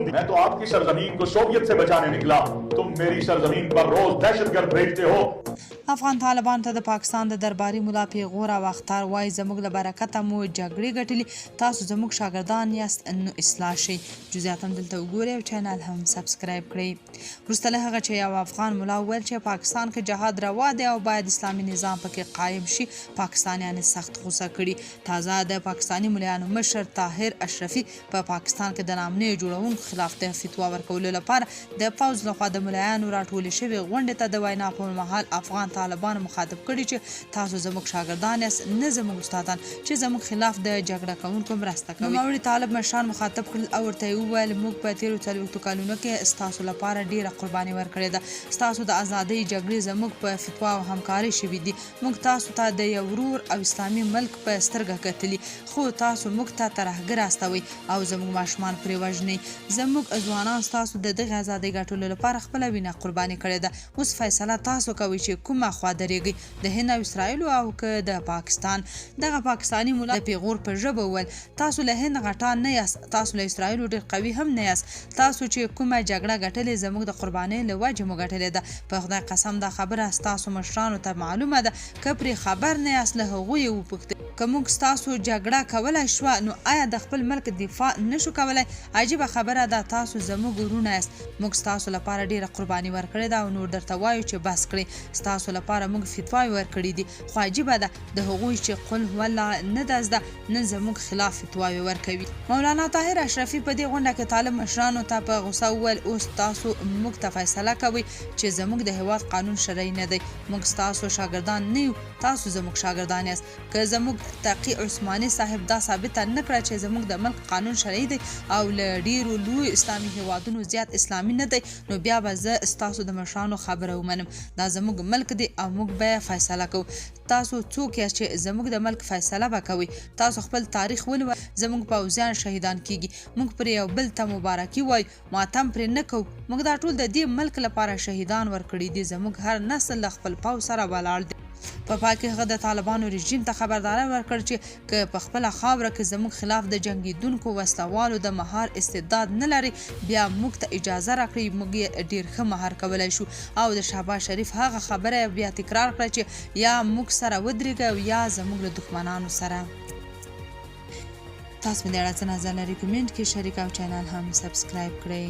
मैं तो आपकी सरजमीन को शोवियत से बचाने निकला, तुम मेरी सरजमीन पर रोज दहशतगर्द भेजते हो। افغان طالبان ته د پاکستان د درباري ملا پیغور او اختر وای زموږ له برکته مو جګړې ګټلې، تاسو زموږ شاګردان یاست نو اصلاح شئ. جزئیات هم دلته وګورئ او چینل هم سبسکرایب کړئ. وروسته له هغه چې یو افغان ملا وویل چې پاکستان کې جهاد روا دی او باید اسلامي نظام پکې قایم شي، پاکستانیان سخت غوسه کړي. تازه د پاکستاني ملایانو مشر طاهر اشرفي په پاکستان کې د نامنې جوړونکو خلاف د فتوا ورکولو لپاره د پوځ لخوا د ملایانو راټولې شوې غونډې ته د وینا په مهال افغان طالبانو مخاطب کړي چې تاسو زموږ شاګردان یاست، نه زموږ استادان چې زموږ خلاف د جګړه کوونکو مرسته کوي. نوموړي طالب مشران مخاطب کړل او ورته وویل موږ په تیرو 40 کلونو کې ستاسو لپاره ډیره قرباني ورکړې ده، ستاسو د ازادۍ جګړې زموږ په فتوا او همکاري شوي دي، موږ تاسو ته د یو ورور او اسلامي ملک په سترګه کتلي، خو تاسو موږ ته ترهګر استوئ او زموږ ماشومان پرې وژنئ. زموږ ځوانان ستاسو د دغه ازادۍ ګټلو لپاره خپله وینه قرباني کړې ده، اوس فیصله تاسو کوئ چې کومه خوا درېږئ، د هند او اسرائیلو او که د پاکستان. دغه پاکستاني ملا د پیغور په ژبه وویل تاسو له هند غټان نه یاست، تاسو له اسرائیلو ډېر قوي هم نه یاست، تاسو چې کومه جګړه ګټلې زموږ د قربانۍ له وجې مو ګټلې ده. په خدای قسم دا خبره ستاسو مشرانو ته معلومه ده، که پرې خبر نه یاست له هغوی یې وپوښتئ که موږ ستاسو جګړه کولی شوه نو آیا د خپل ملک دفاع نشو کولی؟ عجیبه خبره ده، تاسو زموږ ورونه یاست، موږ ستاسو لپاره ډیره قرباني ورکړې ده او نور درته وایو چې بس کړئ، ستاسو لپاره موږ فتواوې ورکړي دي، خو عجیبه ده د هغوی چې قل هو الله نه ده زده نن زموږ خلاف فتواوې ورکوي. مولانا طاهر اشرفي په دې غونډه کې طالب مشرانو ته په غوسه وویل اوس تاسو موږ ته فیصله کوئ چې زموږ د هیواد قانون شرعي نه دی، موږ ستاسو شاګردان نه یو، تاسو زموږ شاګردان یاست. که زموږ تقي عثماني صاحب دا ثابته نه کړه چې زموږ د ملک قانون شرعي دی او له ډیرو لوی اسلامي هیوادونو زیات اسلامي نه دی، نو بیا به زه ستاسو د مشرانو خبره ومنم. دا زموږ ملک دی او موږ به فیصله کوو. تاسو څوک یاست چې زموږ د ملک فیصله به کوئ؟ تاسو خپل تاریخ ولولئ، زموږ پوځیان شهیدان کیږي، موږ پرې یو بل ته مبارکي وایو، ماتم پرې نه کوو، موږ دا ټول د دې ملک لپاره شهیدان ورکړي دي، زموږ هر نسل له خپل پوځ سره ولاړ دی. په پای کې هغه د طالبانو رژیم ته خبرداری ورکړ چې که په خپله خاوره کې زموږ خلاف د جنګیدونکو وسلوالو د مهار استعداد نه لري بیا موږ ته اجازه راکړئ، موږ یې ډیر ښه مهار کولی شو. او د شهباز شریف هغه خبره بیا تکرار کړه چې یا موږ سره ودرېږئ او یا زموږ له دښمنانو سره. تاسو مې د اړه څه نظر لرئ کمنټ کې شریک او چینل هم سبسکرایب کړئ.